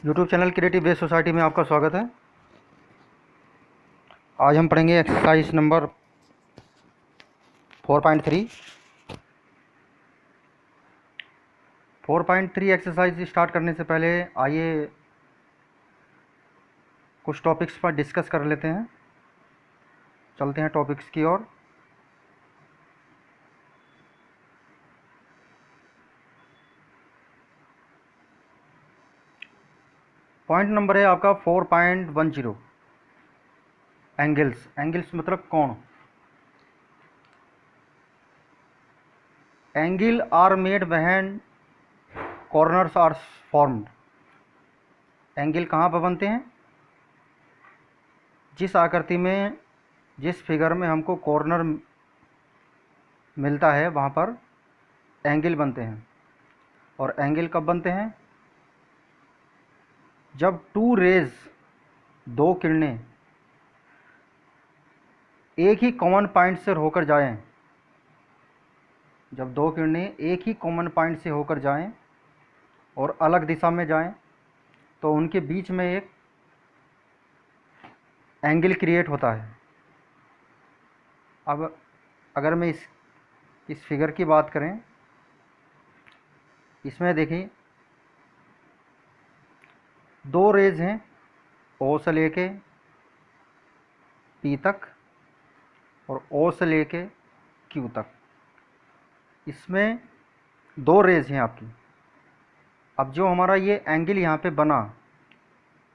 YouTube channel creative base society में आपका स्वागत है। आज हम पढ़ेंगे एक्सरसाइज नंबर 4.3। 4.3 एक्सरसाइज स्टार्ट करने से पहले आइए कुछ टॉपिक्स पर डिस्कस कर लेते हैं। चलते हैं टॉपिक्स की ओर। पॉइंट नंबर है आपका 4.10। एंगल्स। एंगल्स मतलब कोण। Angle are made when corners are formed. Angle कहाँ पर बनते हैं? जिस आकृति में, जिस फिगर में हमको कॉर्नर मिलता है वहाँ पर एंगल बनते हैं। और एंगल कब बनते हैं? जब टू रेज, दो किरणें एक ही कॉमन पॉइंट से होकर जाएं। जब दो किरणें एक ही कॉमन पॉइंट से होकर जाएं और अलग दिशा में जाएं तो उनके बीच में एक एंगल क्रिएट होता है। अब अगर मैं इस फिगर की बात करें, इसमें देखिए दो रेज हैं, ओ से लेके पी तक और ओ से लेके क्यू तक। इसमें दो रेज हैं आपकी। अब जो हमारा ये एंगल यहाँ पे बना,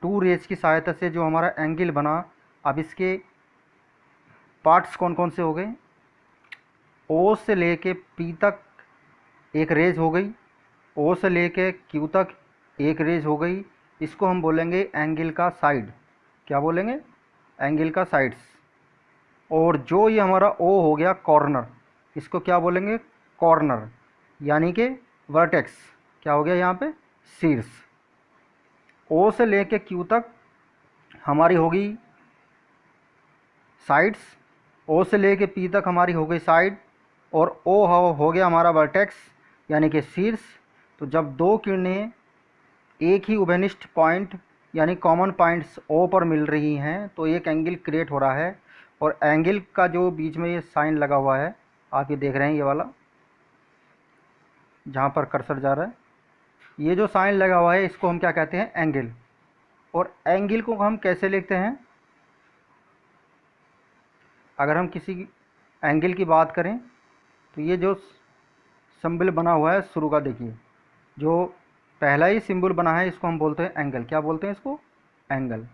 टू रेज की सहायता से जो हमारा एंगल बना, अब इसके पार्ट्स कौन कौन से हो गए? ओ से लेके पी तक एक रेज हो गई, ओ से लेके क्यू तक एक रेज हो गई। इसको हम बोलेंगे एंगल का साइड। क्या बोलेंगे? एंगल का साइड्स। और जो ये हमारा ओ हो गया कॉर्नर, इसको क्या बोलेंगे? कॉर्नर, यानी कि वर्टेक्स। क्या हो गया यहाँ पे? शीर्ष। ओ से लेके क्यू तक हमारी होगी साइड्स, ओ से लेके पी तक हमारी हो गई साइड, और ओ हो गया हमारा वर्टेक्स यानी कि शीर्ष। तो जब दो किरणें एक ही उभयनिष्ठ पॉइंट यानी कॉमन पॉइंट्स ओ पर मिल रही हैं तो एक एंगल क्रिएट हो रहा है। और एंगल का जो बीच में ये साइन लगा हुआ है, आप ये देख रहे हैं, ये वाला जहाँ पर कर्सर जा रहा है, ये जो साइन लगा हुआ है इसको हम क्या कहते हैं? एंगल। और एंगल को हम कैसे लिखते हैं? अगर हम किसी एंगल की बात करें तो ये जो सिंबल बना हुआ है शुरू का, देखिए जो पहला ही सिंबल बना है इसको हम बोलते हैं एंगल। क्या बोलते हैं इसको? Angle.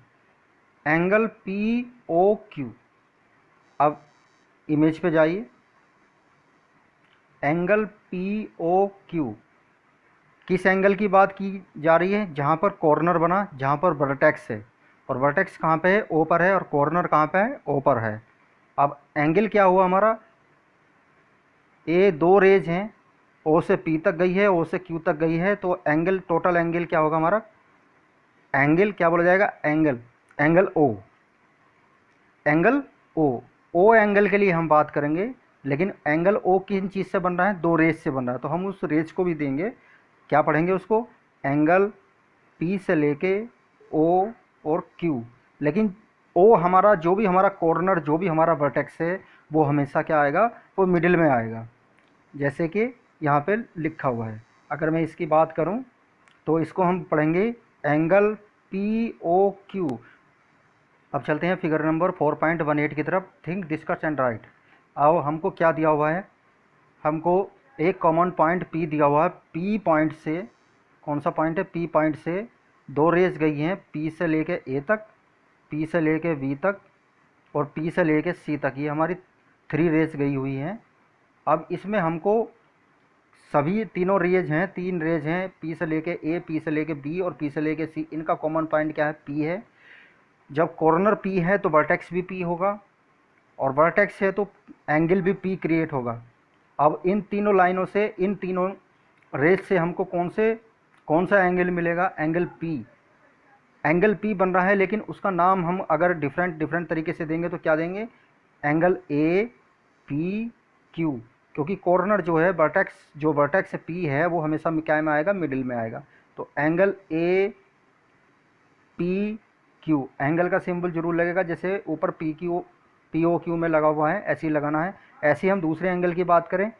Angle P O Q. अब इमेज पे जाइए। एंगल पी ओ क्यू किस एंगल की बात की जा रही है? जहाँ पर कॉर्नर बना, जहाँ पर वर्टेक्स है। और वर्टेक्स कहाँ पे है? ओ पर है। और कॉर्नर कहाँ पे है? ओ पर है। अब एंगल क्या हुआ हमारा? ए दो रेज हैं, ओ से पी तक गई है, ओ से क्यू तक गई है, तो एंगल, टोटल एंगल क्या होगा हमारा? एंगल क्या बोला जाएगा? Angle. Angle O. Angle O. O angle के लिए हम बात करेंगे, लेकिन एंगल ओ किन चीज़ से बन रहा है? दो रेज से बन रहा है, तो हम उस रेज को भी देंगे। क्या पढ़ेंगे उसको? एंगल पी से लेके ओ और क्यू। लेकिन ओ हमारा जो भी हमारा कॉर्नर, जो भी हमारा वर्टेक्स है, वो हमेशा क्या आएगा? वो मिडिल में आएगा, जैसे कि यहाँ पे लिखा हुआ है। अगर मैं इसकी बात करूँ तो इसको हम पढ़ेंगे एंगल पी ओ क्यू। अब चलते हैं फिगर नंबर 4.18 की तरफ। Think, discuss and right. आओ, हमको क्या दिया हुआ है? हमको एक कॉमन पॉइंट P दिया हुआ है। P पॉइंट से, कौन सा पॉइंट है? P पॉइंट से दो रेज गई हैं, P से लेके A तक, P से लेके V तक और P से लेके C तक। ये हमारी थ्री रेज गई हुई हैं। अब इसमें हमको सभी तीनों रेज हैं, तीन रेज हैं, P से लेके A, P से लेके B और P से लेके C। इनका कॉमन पॉइंट क्या है? P है। जब कॉर्नर P है तो वर्टेक्स भी P होगा, और वर्टेक्स है तो एंगल भी P क्रिएट होगा। अब इन तीनों लाइनों से, इन तीनों रेज से हमको कौन सा एंगल मिलेगा? Angle P। एंगल P बन रहा है, लेकिन उसका नाम हम अगर डिफरेंट तरीके से देंगे तो क्या देंगे? Angle A P Q। क्योंकि कॉर्नर जो है, वर्टेक्स, जो वर्टेक्स P है वो हमेशा क्या में आएगा? मिडिल में आएगा। तो angle A P Q, angle का सिंबल जरूर लगेगा, जैसे ऊपर पी ओ क्यू में लगा हुआ है ऐसे ही लगाना है। ऐसे ही हम दूसरे एंगल की बात करें,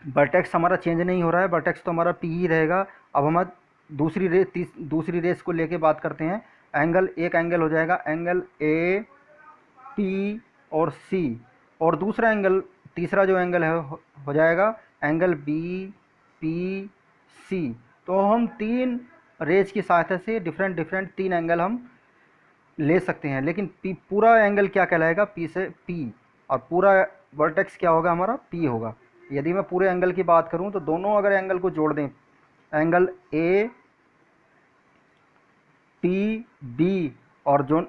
वर्टेक्स हमारा चेंज नहीं हो रहा है, वर्टेक्स तो हमारा पी ही रहेगा। अब हम दूसरी रेस को लेके बात करते हैं। एक एंगल हो जाएगा एंगल ए पी और सी, और तीसरा जो एंगल है हो जाएगा एंगल बी पी सी। तो हम 3 रेज की सहायता से डिफरेंट 3 एंगल हम ले सकते हैं, लेकिन पूरा एंगल क्या कहलाएगा, पी से पी, और पूरा वर्टेक्स क्या होगा हमारा, पी होगा। यदि मैं पूरे एंगल की बात करूं तो दोनों अगर एंगल को जोड़ दें, एंगल ए पी बी, और जो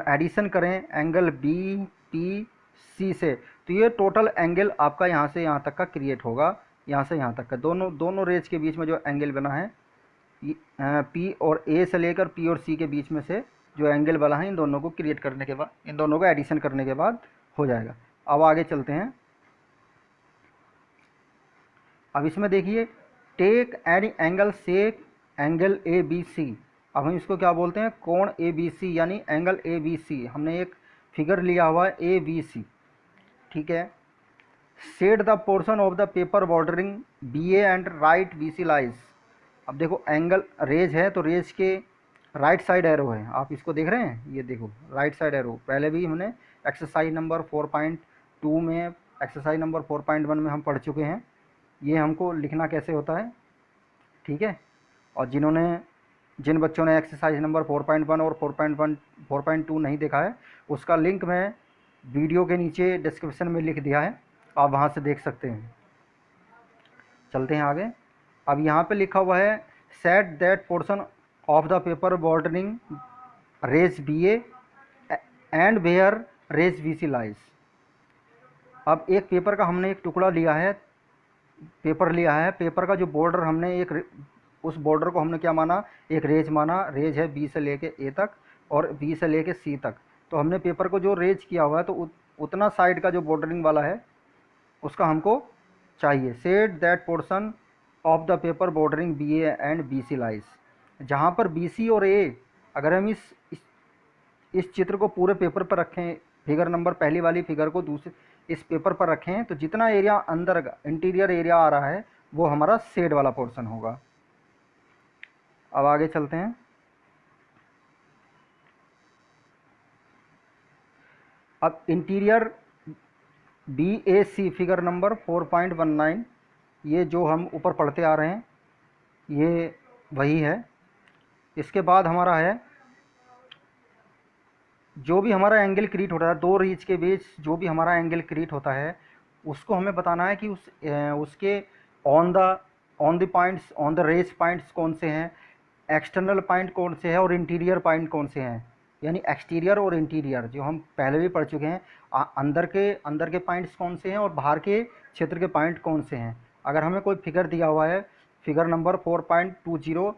एडिशन करें एंगल बी पी सी से, तो ये टोटल एंगल आपका यहाँ से यहाँ तक का क्रिएट होगा। यहाँ से यहाँ तक का दोनों रेज के बीच में जो एंगल बना है, पी और ए से लेकर पी और सी के बीच में से जो एंगल बना है, इन दोनों को क्रिएट करने के बाद, इन दोनों को एडिशन करने के बाद हो जाएगा। अब आगे चलते हैं। अब इसमें देखिए, टेक एनी एंगल से एंगल ए बी सी। अब हम इसको क्या बोलते हैं, कोण ए बी सी, यानी एंगल ए बी सी। हमने एक फिगर लिया हुआ है ए बी सी, ठीक है। Set the portion of the paper bordering B A and right B C lies. अब देखो एंगल रेज है, तो रेज के राइट साइड एरो है, आप इसको देख रहे हैं, ये देखो राइट साइड एरो। पहले भी हमने एक्सरसाइज नंबर 4.2 में, एक्सरसाइज नंबर 4.1 में हम पढ़ चुके हैं ये हमको लिखना कैसे होता है, ठीक है। और जिन बच्चों ने एक्सरसाइज नंबर 4.1 और 4.2 नहीं देखा है, उसका लिंक मैं वीडियो के नीचे डिस्क्रिप्शन में लिख दिया है, आप वहाँ से देख सकते हैं। चलते हैं आगे। अब यहाँ पे लिखा हुआ है, set that portion of the paper bordering rays B A and where rays B C lies. अब एक पेपर का हमने एक टुकड़ा लिया है, पेपर का जो बॉर्डर हमने उस बॉर्डर को हमने क्या माना, एक रेज माना। रेज है बी से लेके ए तक और बी से लेके सी तक। तो हमने पेपर को जो रेज किया हुआ है, तो उतना साइड का जो बॉर्डरिंग वाला है उसका हमको चाहिए। Set that portion of the paper bordering B A and B C lies. जहाँ पर बी सी और ए, अगर हम इस चित्र को पूरे पेपर पर रखें, फिगर नंबर पहली वाली फिगर को इस पेपर पर रखें, तो जितना एरिया अंदर का इंटीरियर एरिया आ रहा है वो हमारा शेड वाला पोर्शन होगा। अब आगे चलते हैं। अब इंटीरियर बी ए सी फिगर नंबर 4.19, ये जो हम ऊपर पढ़ते आ रहे हैं ये वही है। इसके बाद हमारा है, जो भी हमारा एंगल क्रिएट होता है, 2 रीच के बीच जो भी हमारा एंगल क्रिएट होता है, उसको हमें बताना है कि उसके on the points, on the rays points कौन से हैं, एक्सटर्नल पॉइंट कौन से हैं और इंटीरियर पॉइंट कौन से हैं। यानी एक्सटीरियर और इंटीरियर जो हम पहले भी पढ़ चुके हैं, अंदर के पॉइंट्स कौन से हैं और बाहर के क्षेत्र के पॉइंट कौन से हैं। अगर हमें कोई फिगर दिया हुआ है, फिगर नंबर 4.20,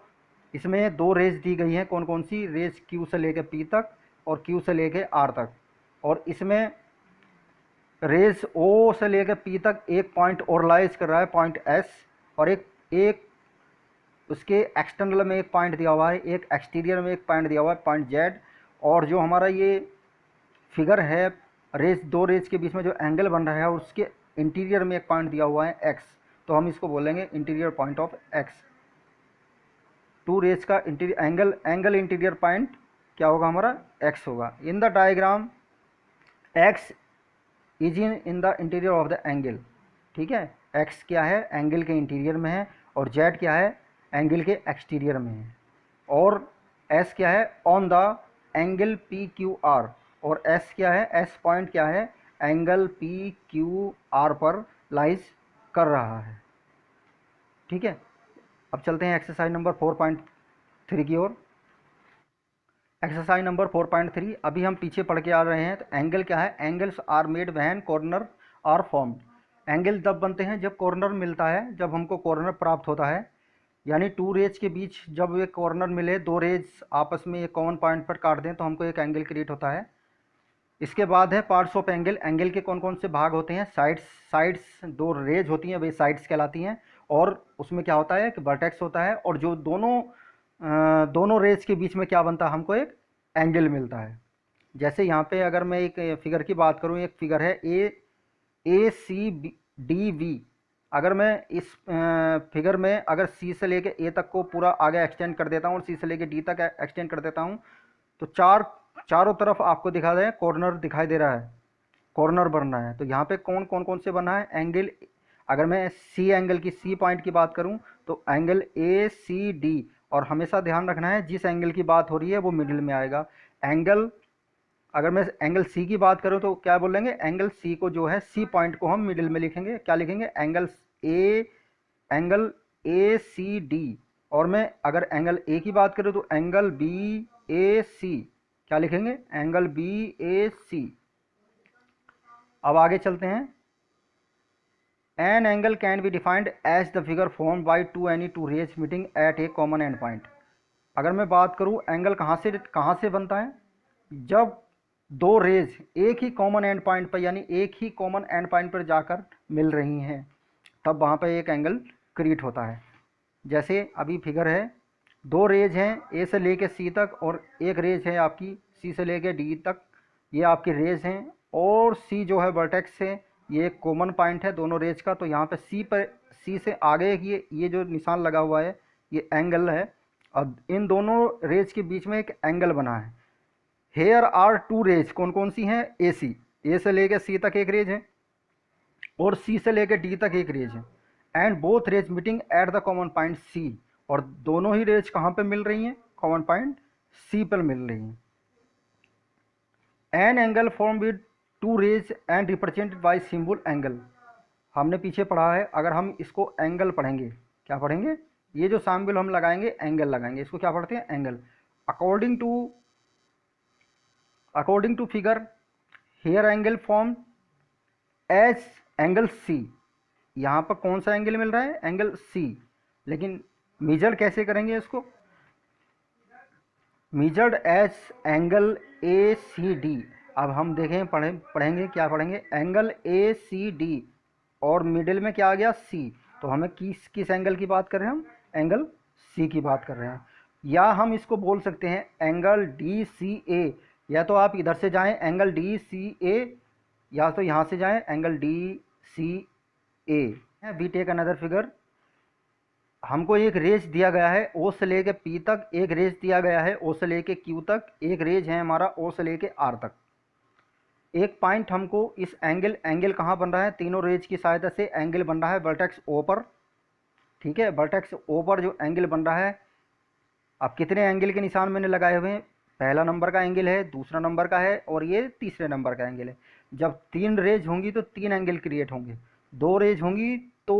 इसमें 2 रेज दी गई हैं, कौन कौन सी, रेज क्यू से लेकर पी तक और क्यू से लेके आर तक। और इसमें रेज ओ से लेकर पी तक एक पॉइंट और लाइज कर रहा है, पॉइंट एस, और एक उसके एक्सटर्नल में एक पॉइंट दिया हुआ है, एक एक्सटीरियर में एक पॉइंट दिया हुआ है, पॉइंट जेड। और जो हमारा ये फिगर है, 2 रेज के बीच में जो एंगल बन रहा है, उसके इंटीरियर में एक पॉइंट दिया हुआ है एक्स, तो हम इसको बोलेंगे interior point of X. 2 rays का एंगल इंटीरियर पॉइंट क्या होगा हमारा, एक्स होगा। In the diagram X is in the interior of the angle, ठीक है। एक्स क्या है, एंगल के इंटीरियर में है, और जेड क्या है, एंगल के एक्सटीरियर में है। और एस क्या है, on the angle P Q R, और एस क्या है, एस पॉइंट क्या है, एंगल पी क्यू आर पर लाइज कर रहा है, ठीक है। अब चलते हैं एक्सरसाइज नंबर 4.3 की ओर। एक्सरसाइज नंबर 4.3, अभी हम पीछे पढ़ के आ रहे हैं। तो एंगल क्या है, angles are made when corner are formed. Angle तब बनते हैं जब कॉर्नर मिलता है, जब हमको कॉर्नर प्राप्त होता है। यानी 2 रेज के बीच जब एक कॉर्नर मिले, 2 रेज आपस में एक कॉमन पॉइंट पर काट दें, तो हमको एक एंगल क्रिएट होता है। इसके बाद है पार्ट्स ऑफ एंगल। एंगल के कौन कौन से भाग होते हैं, साइड्स 2 रेज होती हैं, वे साइड्स कहलाती हैं। और उसमें क्या होता है कि वर्टेक्स होता है, और जो दोनों दोनों रेज के बीच में क्या बनता है, हमको एक एंगल मिलता है। जैसे यहाँ पे अगर मैं एक फिगर की बात करूँ, एक फिगर है ACDV। अगर मैं इस फिगर में अगर सी से लेके ए तक को पूरा आगे एक्सटेंड कर देता हूँ और सी से लेके डी तक एक्सटेंड कर देता हूँ, तो चारों तरफ आपको दिखा दे कॉर्नर दिखाई दे रहा है, कॉर्नर बनना है। तो यहाँ पे कौन कौन कौन से बना है एंगल। अगर मैं सी एंगल की, सी पॉइंट की बात करूँ तो एंगल ACD। और हमेशा ध्यान रखना है जिस एंगल की बात हो रही है वो मिडिल में आएगा। एंगल, अगर मैं एंगल सी की बात करूँ तो क्या बोलेंगे, एंगल सी को जो है, सी पॉइंट को हम मिडिल में लिखेंगे, क्या लिखेंगे, एंगल ACD। और मैं अगर एंगल ए की बात करूँ तो एंगल BAC, क्या लिखेंगे, एंगल BAC। अब आगे चलते हैं। An angle can be defined as the figure form by any two rays meeting at a common end point. अगर मैं बात करूँ एंगल कहाँ से बनता है, जब दो रेज एक ही कॉमन एंड पॉइंट पर, यानी एक ही कॉमन एंड पॉइंट पर जाकर मिल रही हैं, तब वहाँ पर एक एंगल क्रिएट होता है। जैसे अभी फिगर है, दो रेज हैं ए से लेके सी तक, और एक रेज है आपकी सी से लेके डी तक, ये आपकी रेज हैं। और सी जो है वर्टेक्स है, ये एक कॉमन पॉइंट है दोनों रेज का। तो यहाँ पे सी से आगे ये जो निशान लगा हुआ है ये एंगल है, और इन दोनों रेज के बीच में एक एंगल बना है। हेयर आर टू रेज, कौन कौन सी हैं, AC, ए से लेके सी तक एक रेज है और सी से लेके डी तक एक रेज है। And both rays meeting at the common point C, और दोनों ही रेज कहाँ पे मिल रही हैं, कॉमन पॉइंट सी पर मिल रही हैं। An angle form with two rays and represented by symbol angle. हमने पीछे पढ़ा है, अगर हम इसको एंगल पढ़ेंगे, क्या पढ़ेंगे, ये जो सिंबल हम लगाएंगे एंगल लगाएंगे, इसको क्या पढ़ते हैं, angle. According to figure, here angle form as angle C. यहाँ पर कौन सा एंगल मिल रहा है, एंगल सी। लेकिन मेजर कैसे करेंगे इसको, मेजर्ड एज एंगल ACD। अब हम देखें, पढ़ेंगे क्या पढ़ेंगे, एंगल ACD और मिडिल में क्या आ गया, C। तो हमें किस एंगल की बात कर रहे हैं, हम एंगल C की बात कर रहे हैं। या हम इसको बोल सकते हैं एंगल DCA। या तो आप इधर से जाएं एंगल DCA, या तो यहाँ से जाएं angle DCA। We take another figure. हमको एक रेज दिया गया है O से लेके P तक, एक रेज दिया गया है O से लेके Q तक, एक रेज है हमारा O से लेके R तक। एक पॉइंट हमको इस एंगल कहाँ बन रहा है, तीनों रेज की सहायता से एंगल बन रहा है वर्टेक्स O पर। ठीक है, वर्टेक्स O पर जो एंगल बन रहा है, अब कितने एंगल के निशान मैंने लगाए हुए हैं, पहला नंबर का एंगल है, दूसरा नंबर का है, और ये तीसरे नंबर का एंगल है। जब तीन रेज होंगी तो तीन एंगल क्रिएट होंगे, दो रेज होंगी तो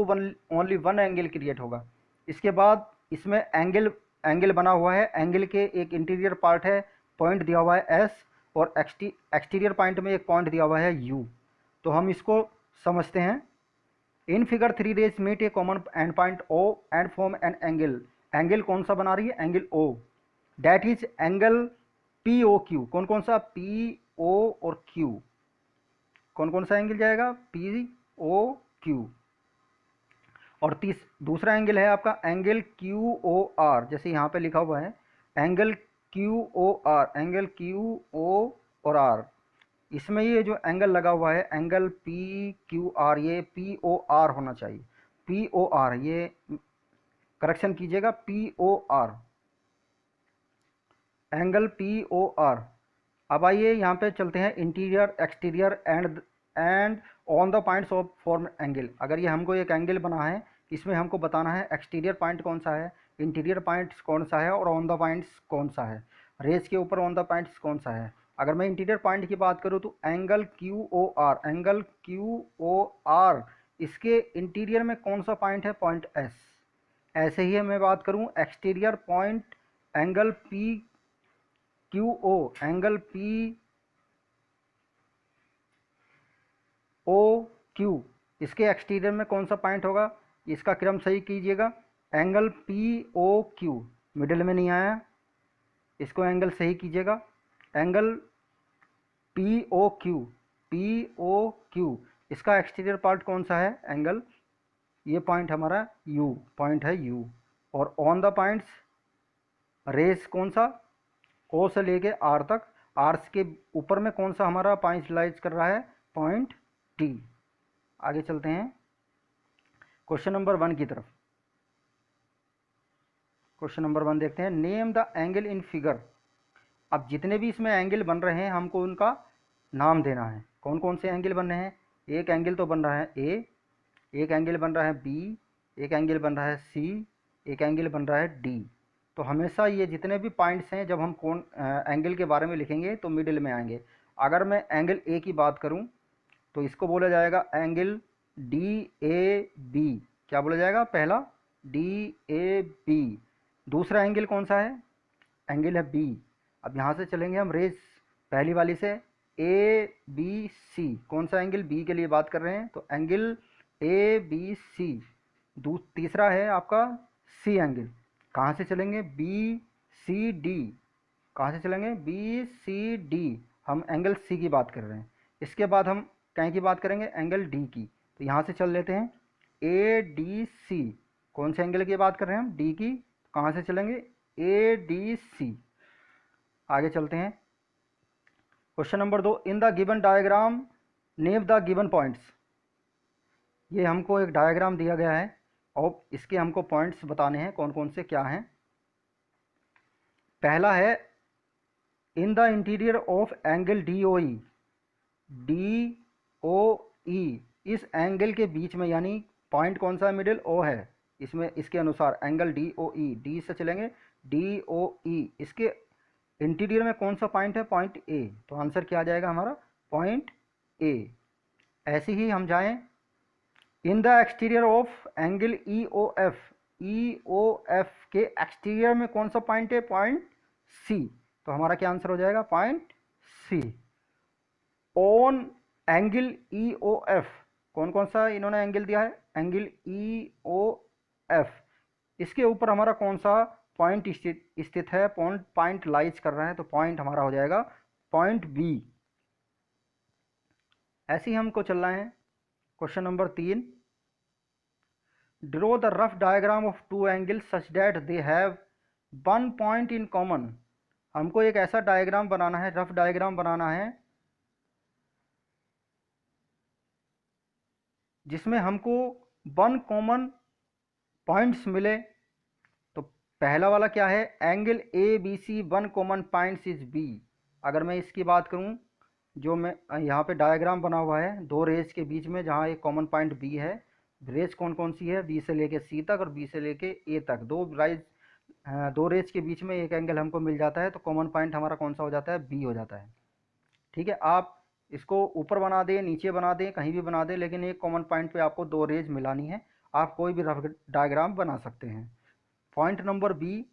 ओनली वन एंगल क्रिएट होगा। इसके बाद इसमें एंगल बना हुआ है, एंगल के एक इंटीरियर पार्ट है, पॉइंट दिया हुआ है S, और एक्सटीरियर पॉइंट में एक पॉइंट दिया हुआ है U। तो हम इसको समझते हैं। In figure three rays meet a common end point O and form an angle. Angle कौन सा बना रही है, angle O, that is angle POQ। कौन कौन सा, PO और Q, कौन कौन सा एंगल जाएगा, POQ। और दूसरा एंगल है आपका एंगल QOR, जैसे यहाँ पे लिखा हुआ है एंगल QOR, एंगल QO और R। इसमें ये जो एंगल लगा हुआ है एंगल PQR, ये POR होना चाहिए, POR, ये करेक्शन कीजिएगा, POR, एंगल POR। अब आइए यहाँ पे चलते हैं, interior exterior and on the points of form angle. अगर ये हमको एक एंगल बना है, इसमें हमको बताना है एक्सटीरियर पॉइंट कौन सा है, इंटीरियर पॉइंट कौन सा है, और ऑन द पॉइंट्स कौन सा है, रेज के ऊपर ऑन द पॉइंट्स कौन सा है। अगर मैं इंटीरियर पॉइंट की बात करूँ तो एंगल QOR, एंगल QOR, इसके इंटीरियर में कौन सा पॉइंट है, पॉइंट S। ऐसे ही मैं बात करूँ exterior point angle PQO, angle POQ, इसके एक्सटीरियर में कौन सा पॉइंट होगा, इसका क्रम सही कीजिएगा, एंगल POQ, मिडिल में नहीं आया, इसको एंगल सही कीजिएगा, एंगल POQ, इसका एक्सटीरियर पार्ट कौन सा है, एंगल, ये पॉइंट हमारा U, पॉइंट है U। और ऑन द पॉइंट्स रेस कौन सा, ओ से लेके आर तक, आर के ऊपर में कौन सा हमारा पॉइंट लाइज कर रहा है, पॉइंट टी। आगे चलते हैं क्वेश्चन नंबर 1 की तरफ। क्वेश्चन नंबर 1 देखते हैं, name the angle in figure. अब जितने भी इसमें एंगल बन रहे हैं हमको उनका नाम देना है। कौन कौन से एंगल बन रहे हैं, एक एंगल तो बन रहा है ए, एक एंगल बन रहा है बी, एक एंगल बन रहा है सी, एक एंगल बन रहा है डी। तो हमेशा ये जितने भी पॉइंट्स हैं जब हम कौन एंगल के बारे में लिखेंगे तो मिडिल में आएंगे। अगर मैं एंगल ए की बात करूं तो इसको बोला जाएगा एंगल डी ए बी। क्या बोला जाएगा, पहला डी ए बी। दूसरा एंगल कौन सा है, एंगल है बी। अब यहाँ से चलेंगे हम रेस पहली वाली से, ए बी सी। कौन सा एंगल, बी के लिए बात कर रहे हैं तो एंगल ए बी सी। तीसरा है आपका सी एंगल। कहाँ से चलेंगे, बी सी डी। कहाँ से चलेंगे, बी सी डी। हम एंगल सी की बात कर रहे हैं। इसके बाद हम कहीं की बात करेंगे, एंगल डी की। तो यहाँ से चल लेते हैं ए डी सी। कौन से एंगल की बात कर रहे हैं हम, डी की। कहाँ से चलेंगे, ए डी सी। आगे चलते हैं question number 2, in the given diagram name the given points. ये हमको एक डायग्राम दिया गया है और इसके हमको पॉइंट्स बताने हैं कौन कौन से क्या हैं। पहला है in the interior of angle D O E. D O E, इस एंगल के बीच में, यानी पॉइंट कौन सा है, मिडिल ओ है इसमें। इसके अनुसार angle D O E, D से चलेंगे डी ओ ई। इसके इंटीरियर में कौन सा पॉइंट है, पॉइंट ए। तो आंसर क्या आ जाएगा हमारा, पॉइंट ए। ऐसे ही हम जाएं in the exterior of angle E O F. E O F के एक्सटीरियर में कौन सा पॉइंट है, पॉइंट सी। तो हमारा क्या आंसर हो जाएगा, point C. On angle E O F, कौन कौन सा इन्होंने एंगल दिया है, एंगल ई ओ एफ। इसके ऊपर हमारा कौन सा पॉइंट स्थित है, पॉइंट लाइज कर रहा है। तो पॉइंट हमारा हो जाएगा पॉइंट बी। ऐसे ही हमको चलना है question number 3, draw the rough diagram of two angles such that they have one point in common. हमको एक ऐसा डायग्राम बनाना है, रफ डायग्राम बनाना है जिसमें हमको वन कॉमन पॉइंट्स मिले। तो पहला वाला क्या है, angle A B C one common points is B. अगर मैं इसकी बात करूं, जो मैं यहाँ पे डायग्राम बना हुआ है दो रेज के बीच में, जहाँ एक कॉमन पॉइंट बी है। रेज कौन कौन सी है, बी से लेके सी तक और बी से लेके ए तक। दो रेज के बीच में एक एंगल हमको मिल जाता है, तो कॉमन पॉइंट हमारा कौन सा हो जाता है, बी हो जाता है। ठीक है, आप इसको ऊपर बना दें, नीचे बना दें, कहीं भी बना दें, लेकिन एक कॉमन पॉइंट पे आपको दो रेज मिलानी है। आप कोई भी रफ डायग्राम बना सकते हैं। Point number B,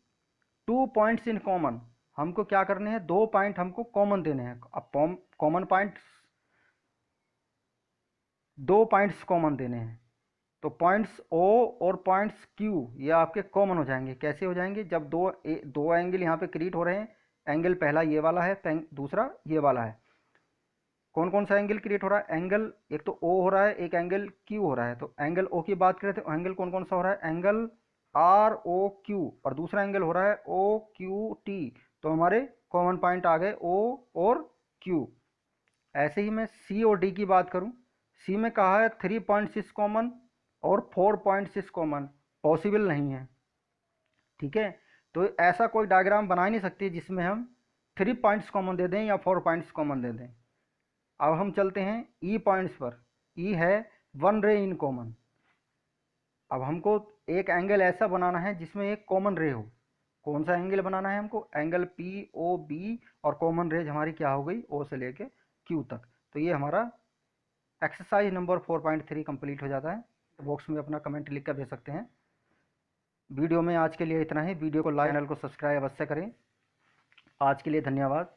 two points in common. हमको क्या करने हैं, दो पॉइंट हमको कॉमन देने हैं। अब कॉमन पॉइंट्स, दो पॉइंट्स कॉमन देने हैं। तो पॉइंट्स ओ और पॉइंट्स क्यू ये आपके कॉमन हो जाएंगे। कैसे हो जाएंगे, जब दो एंगल यहाँ पे क्रिएट हो रहे हैं। एंगल पहला ये वाला है, दूसरा ये वाला है। कौन कौन सा एंगल क्रिएट हो रहा है, एंगल एक तो ओ हो रहा है, एक एंगल क्यू हो रहा है। तो एंगल ओ की बात करें तो एंगल कौन कौन सा हो रहा है, एंगल आर ओ क्यू, और दूसरा एंगल हो रहा है ओ क्यू टी। तो हमारे कॉमन पॉइंट आ गए ओ और क्यू। ऐसे ही मैं सी और डी की बात करूं, सी में कहा है 3.6 कॉमन और 4.6 कॉमन, पॉसिबल नहीं है। ठीक है, तो ऐसा कोई डायग्राम बना ही नहीं सकती जिसमें हम 3 पॉइंट्स कॉमन दे दें या 4 पॉइंट्स कॉमन दे दें। अब हम चलते हैं ई पॉइंट्स पर। ई है वन रे इन कॉमन। अब हमको एक एंगल ऐसा बनाना है जिसमें एक कॉमन रे हो। कौन सा एंगल बनाना है हमको, एंगल पी ओ बी, और कॉमन रेज हमारी क्या हो गई, ओ से लेके क्यू तक। तो ये हमारा एक्सरसाइज नंबर 4.3 कंप्लीट हो जाता है। तो बॉक्स में अपना कमेंट लिख कर दे सकते हैं। वीडियो में आज के लिए इतना ही। वीडियो को लाइक, चैनल को सब्सक्राइब अवश्य करें। आज के लिए धन्यवाद।